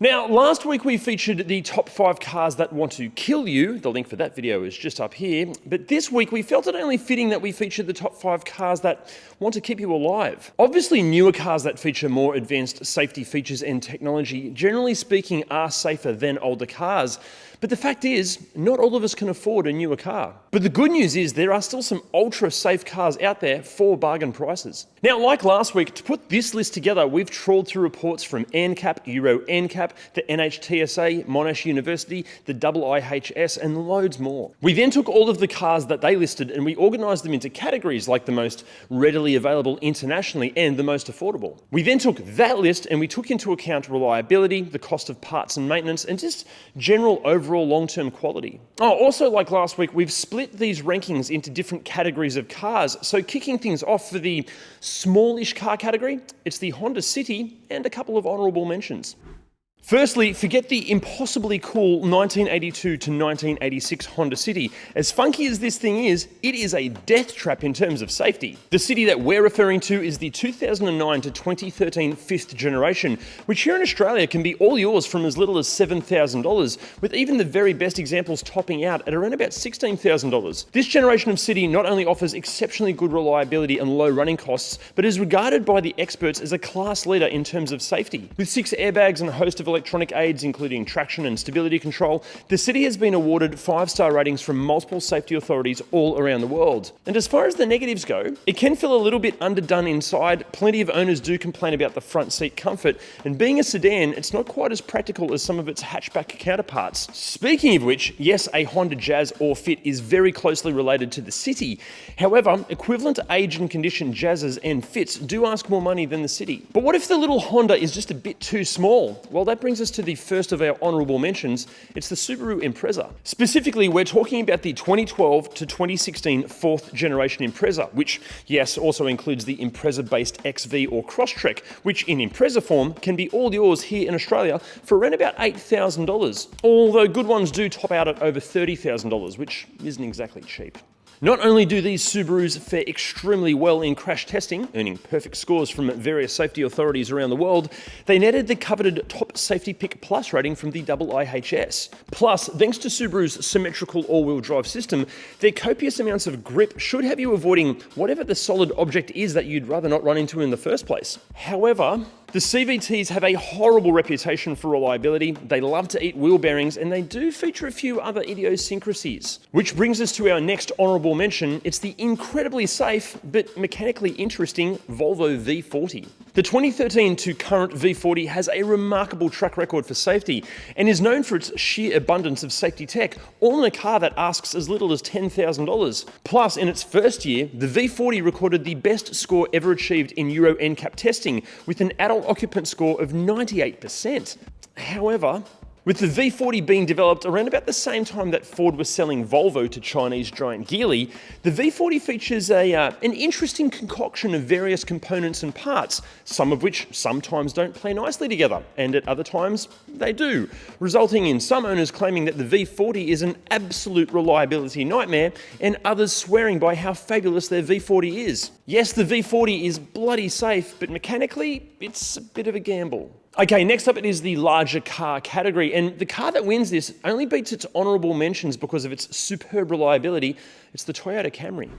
Now, last week we featured the top 5 cars that want to kill you. The link for that video is just up here. But this week we felt it only fitting that we featured the top 5 cars that want to keep you alive. Obviously, newer cars that feature more advanced safety features and technology, generally speaking, are safer than older cars. But the fact is, not all of us can afford a newer car. But the good news is there are still some ultra-safe cars out there for bargain prices. Now, like last week, to put this list together, we've trawled through reports from ANCAP, Euro NCAP, the NHTSA, Monash University, the IIHS, and loads more. We then took all of the cars that they listed and we organised them into categories like the most readily available internationally and the most affordable. We then took that list and we took into account reliability, the cost of parts and maintenance, and just general overall long-term quality. Oh, also like last week, we've split these rankings into different categories of cars. So kicking things off for the smallish car category, it's the Honda City and a couple of honourable mentions. Firstly, forget the impossibly cool 1982 to 1986 Honda City. As funky as this thing is, it is a death trap in terms of safety. The City that we're referring to is the 2009 to 2013 fifth generation, which here in Australia can be all yours from as little as $7,000, with even the very best examples topping out at around about $16,000. This generation of City not only offers exceptionally good reliability and low running costs, but is regarded by the experts as a class leader in terms of safety. With 6 airbags and a host of electronic aids, including traction and stability control, the City has been awarded 5-star ratings from multiple safety authorities all around the world. And as far as the negatives go, it can feel a little bit underdone inside. Plenty of owners do complain about the front seat comfort, and being a sedan, it's not quite as practical as some of its hatchback counterparts. Speaking of which, yes, a Honda Jazz or Fit is very closely related to the City. However, equivalent age and condition Jazzes and Fits do ask more money than the City. But what if the little Honda is just a bit too small? Well, that brings us to the first of our honourable mentions. It's the Subaru Impreza. Specifically, we're talking about the 2012 to 2016 fourth generation Impreza, which, yes, also includes the Impreza-based XV or Crosstrek, which in Impreza form can be all yours here in Australia for around about $8,000. Although good ones do top out at over $30,000, which isn't exactly cheap. Not only do these Subarus fare extremely well in crash testing, earning perfect scores from various safety authorities around the world, they netted the coveted Top Safety Pick Plus rating from the IIHS. Plus, thanks to Subaru's symmetrical all-wheel drive system, their copious amounts of grip should have you avoiding whatever the solid object is that you'd rather not run into in the first place. However, the CVTs have a horrible reputation for reliability, they love to eat wheel bearings, and they do feature a few other idiosyncrasies. Which brings us to our next honourable mention. It's the incredibly safe, but mechanically interesting Volvo V40. The 2013 to current V40 has a remarkable track record for safety, and is known for its sheer abundance of safety tech, all in a car that asks as little as $10,000. Plus, in its first year, the V40 recorded the best score ever achieved in Euro NCAP testing, with an adult occupant score of 98%. However, with the V40 being developed around about the same time that Ford was selling Volvo to Chinese giant Geely, the V40 features an interesting concoction of various components and parts, some of which sometimes don't play nicely together, and at other times they do, resulting in some owners claiming that the V40 is an absolute reliability nightmare, and others swearing by how fabulous their V40 is. Yes, the V40 is bloody safe, but mechanically, it's a bit of a gamble. Okay, next up it is the larger car category, and the car that wins this only beats its honourable mentions because of its superb reliability. It's the Toyota Camry.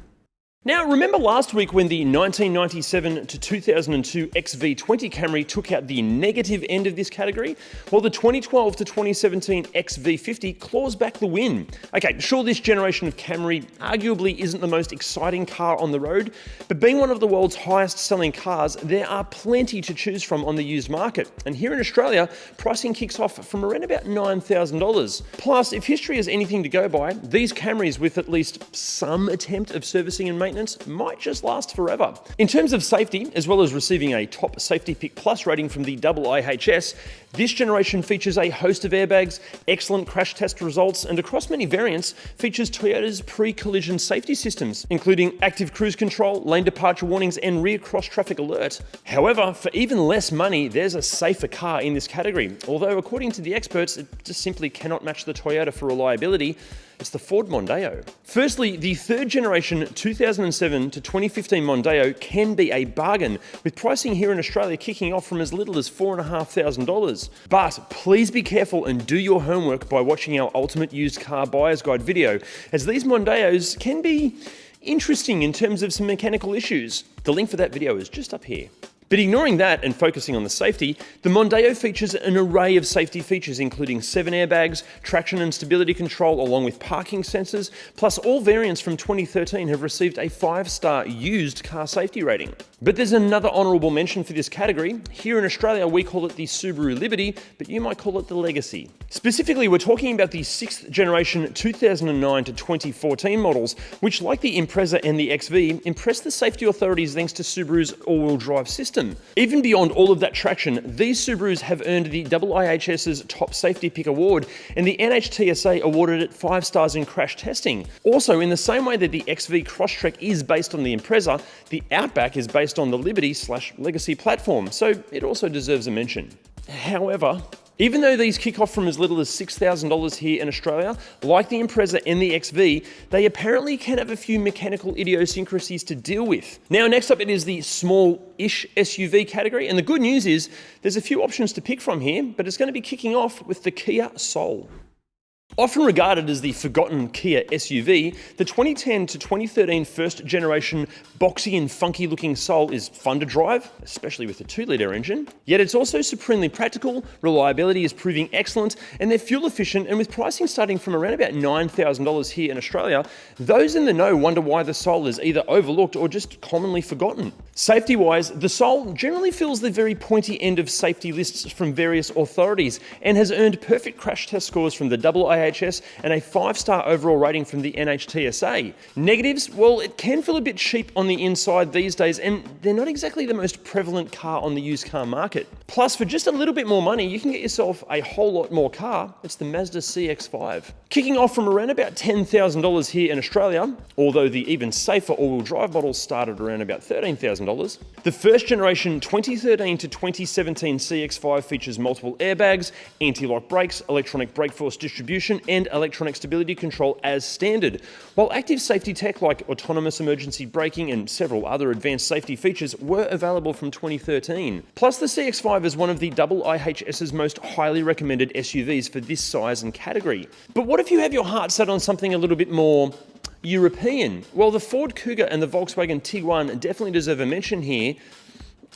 Now, remember last week when the 1997 to 2002 XV20 Camry took out the negative end of this category? Well, the 2012 to 2017 XV50 claws back the win. Okay, sure, this generation of Camry arguably isn't the most exciting car on the road, but being one of the world's highest selling cars, there are plenty to choose from on the used market. And here in Australia, pricing kicks off from around about $9,000. Plus, if history is anything to go by, these Camrys with at least some attempt of servicing and maintenance might just last forever. In terms of safety, as well as receiving a Top Safety Pick Plus rating from the IIHS, this generation features a host of airbags, excellent crash test results, and across many variants features Toyota's pre-collision safety systems, including active cruise control, lane departure warnings, and rear cross-traffic alert. However, for even less money, there's a safer car in this category, although according to the experts, it just simply cannot match the Toyota for reliability. It's the Ford Mondeo. Firstly, the third generation 2007 to 2015 Mondeo can be a bargain, with pricing here in Australia kicking off from as little as $4,500. But please be careful and do your homework by watching our Ultimate Used Car Buyer's Guide video, as these Mondeos can be interesting in terms of some mechanical issues. The link for that video is just up here. But ignoring that and focusing on the safety, the Mondeo features an array of safety features including 7 airbags, traction and stability control along with parking sensors, plus all variants from 2013 have received a 5-star used car safety rating. But there's another honourable mention for this category. Here in Australia we call it the Subaru Liberty, but you might call it the Legacy. Specifically, we're talking about the 6th generation 2009 to 2014 models, which like the Impreza and the XV, impressed the safety authorities thanks to Subaru's all-wheel drive system. Even beyond all of that traction, these Subarus have earned the IIHS's Top Safety Pick Award, and the NHTSA awarded it 5 stars in crash testing. Also, in the same way that the XV Crosstrek is based on the Impreza, the Outback is based on the Liberty/Legacy platform, so it also deserves a mention. However, even though these kick off from as little as $6,000 here in Australia, like the Impreza and the XV, they apparently can have a few mechanical idiosyncrasies to deal with. Now, next up it is the small-ish SUV category, and the good news is there's a few options to pick from here, but it's going to be kicking off with the Kia Soul. Often regarded as the forgotten Kia SUV, the 2010 to 2013 first generation boxy and funky looking Soul is fun to drive, especially with the 2-litre engine. Yet it's also supremely practical, reliability is proving excellent, and they're fuel efficient, and with pricing starting from around about $9,000 here in Australia, those in the know wonder why the Soul is either overlooked or just commonly forgotten. Safety wise, the Soul generally fills the very pointy end of safety lists from various authorities and has earned perfect crash test scores from the IIHS and a 5-star overall rating from the NHTSA. Negatives? Well, it can feel a bit cheap on the inside these days, and they're not exactly the most prevalent car on the used car market. Plus, for just a little bit more money, you can get yourself a whole lot more car. It's the Mazda CX-5. Kicking off from around about $10,000 here in Australia, although the even safer all-wheel drive models started around about $13,000. The first generation 2013 to 2017 CX-5 features multiple airbags, anti-lock brakes, electronic brake force distribution, and electronic stability control as standard, while active safety tech like autonomous emergency braking and several other advanced safety features were available from 2013. Plus, the CX-5 is one of the IIHS's most highly recommended SUVs for this size and category. But what if you have your heart set on something a little bit more European? Well, the Ford Kuga and the Volkswagen Tiguan definitely deserve a mention here,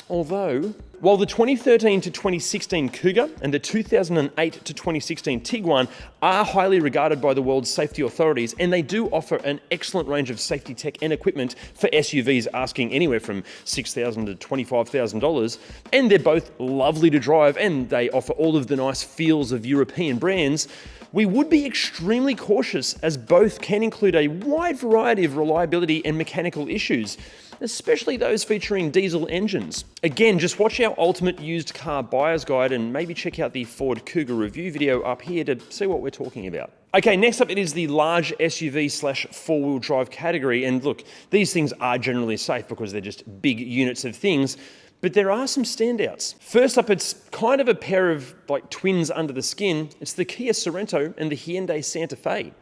although while the 2013 to 2016 Kuga and the 2008 to 2016 Tiguan are highly regarded by the world's safety authorities, and they do offer an excellent range of safety tech and equipment for SUVs asking anywhere from $6,000 to $25,000, and they're both lovely to drive and they offer all of the nice feels of European brands, we would be extremely cautious as both can include a wide variety of reliability and mechanical issues, especially those featuring diesel engines. Again, just watch our Ultimate Used Car Buyer's Guide and maybe check out the Ford Kuga review video up here to see what we're talking about. Okay, next up it is the large SUV/4-wheel drive category, and look, these things are generally safe because they're just big units of things, but there are some standouts. First up, it's kind of a pair of like twins under the skin. It's the Kia Sorento and the Hyundai Santa Fe.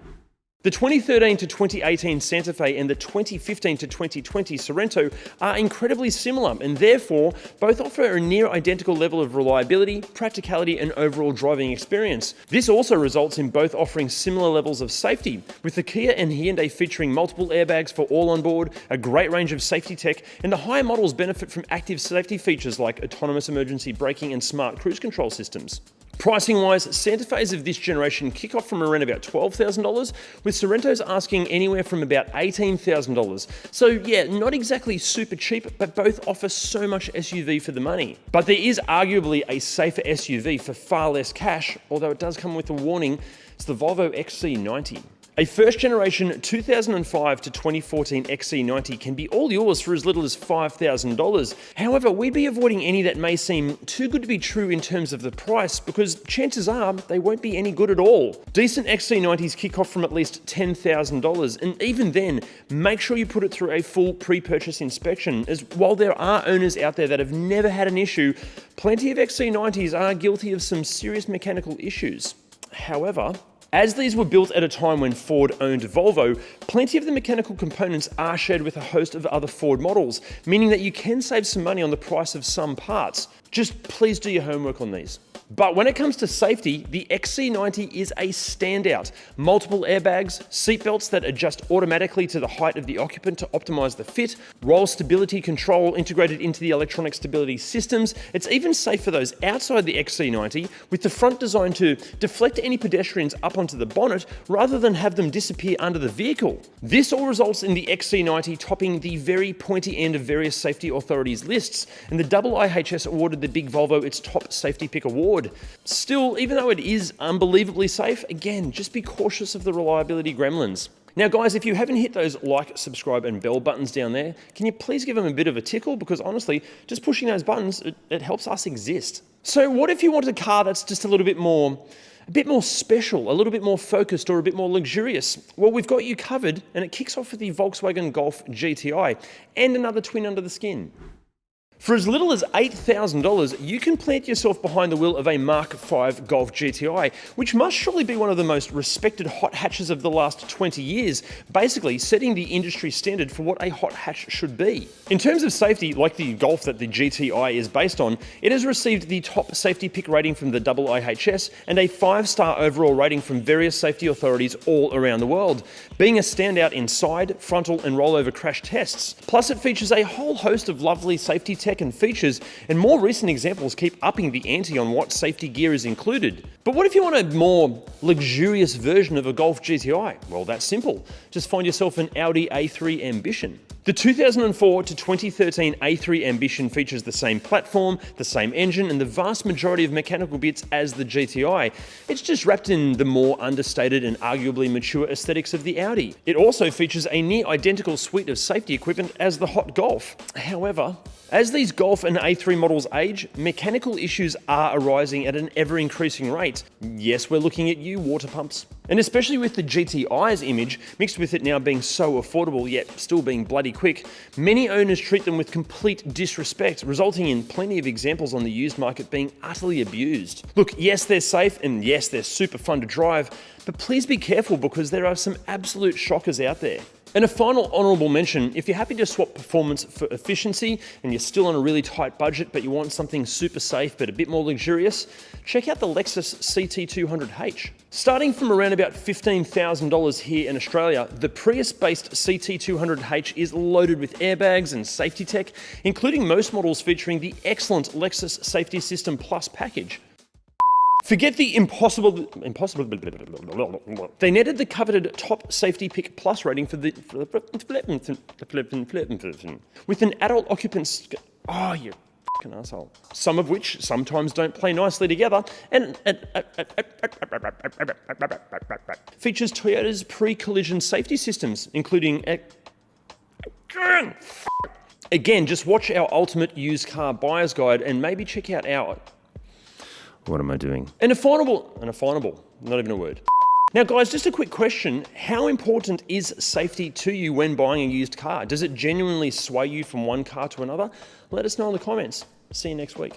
The 2013 to 2018 Santa Fe and the 2015 to 2020 Sorento are incredibly similar, and therefore both offer a near identical level of reliability, practicality, and overall driving experience. This also results in both offering similar levels of safety, with the Kia and Hyundai featuring multiple airbags for all on board, a great range of safety tech, and the higher models benefit from active safety features like autonomous emergency braking and smart cruise control systems. Pricing-wise, Santa Fe's of this generation kick off from around about $12,000, with Sorrentos asking anywhere from about $18,000. So yeah, not exactly super cheap, but both offer so much SUV for the money. But there is arguably a safer SUV for far less cash, although it does come with a warning. It's the Volvo XC90. A first-generation 2005 to 2014 XC90 can be all yours for as little as $5,000. However, we'd be avoiding any that may seem too good to be true in terms of the price, because chances are they won't be any good at all. Decent XC90s kick off from at least $10,000, and even then, make sure you put it through a full pre-purchase inspection, as while there are owners out there that have never had an issue, plenty of XC90s are guilty of some serious mechanical issues. However, As these were built at a time when Ford owned Volvo, plenty of the mechanical components are shared with a host of other Ford models, meaning that you can save some money on the price of some parts. Just please do your homework on these. But when it comes to safety, the XC90 is a standout. Multiple airbags, seatbelts that adjust automatically to the height of the occupant to optimize the fit, roll stability control integrated into the electronic stability systems. It's even safe for those outside the XC90, with the front designed to deflect any pedestrians up onto the bonnet rather than have them disappear under the vehicle. This all results in the XC90 topping the very pointy end of various safety authorities' lists, and the IIHS awarded the big Volvo its top safety pick award. Still, even though it is unbelievably safe, again, just be cautious of the reliability gremlins. Now guys, if you haven't hit those like, subscribe and bell buttons down there, can you please give them a bit of a tickle? Because honestly, just pushing those buttons, it helps us exist. So what if you want a car that's just a bit more special, a little bit more focused, or a bit more luxurious? Well, we've got you covered, and it kicks off with the Volkswagen Golf GTI and another twin under the skin. For as little as $8,000, you can plant yourself behind the wheel of a Mark V Golf GTI, which must surely be one of the most respected hot hatches of the last 20 years, basically setting the industry standard for what a hot hatch should be. In terms of safety, like the Golf that the GTI is based on, it has received the top safety pick rating from the IIHS and a 5-star overall rating from various safety authorities all around the world, being a standout in side, frontal and rollover crash tests. Plus it features a whole host of lovely safety tech and features, and more recent examples keep upping the ante on what safety gear is included. But what if you want a more luxurious version of a Golf GTI? Well, that's simple. Just find yourself an Audi A3 Ambition. The 2004 to 2013 A3 Ambition features the same platform, the same engine, and the vast majority of mechanical bits as the GTI. It's just wrapped in the more understated and arguably mature aesthetics of the Audi. It also features a near identical suite of safety equipment as the hot Golf. However, as these Golf and A3 models age, mechanical issues are arising at an ever-increasing rate. Yes, we're looking at you, water pumps. And especially with the GTI's image, mixed with it now being so affordable yet still being bloody quick, many owners treat them with complete disrespect, resulting in plenty of examples on the used market being utterly abused. Look, yes, they're safe, and yes, they're super fun to drive, but please be careful because there are some absolute shockers out there. And a final honourable mention, if you're happy to swap performance for efficiency and you're still on a really tight budget but you want something super safe but a bit more luxurious, check out the Lexus CT200H. Starting from around about $15,000 here in Australia, the Prius-based CT200H is loaded with airbags and safety tech, including most models featuring the excellent Lexus Safety System Plus package. Forget the impossible. They netted the coveted top safety pick plus rating with an adult occupant's. Oh, you fucking asshole. Some of which sometimes don't play nicely together, and features Toyota's pre-collision safety systems, including. Again, just watch our ultimate used car buyer's guide and maybe check out our. What am I doing? An affinable, not even a word. Now guys, just a quick question. How important is safety to you when buying a used car? Does it genuinely sway you from one car to another? Let us know in the comments. See you next week.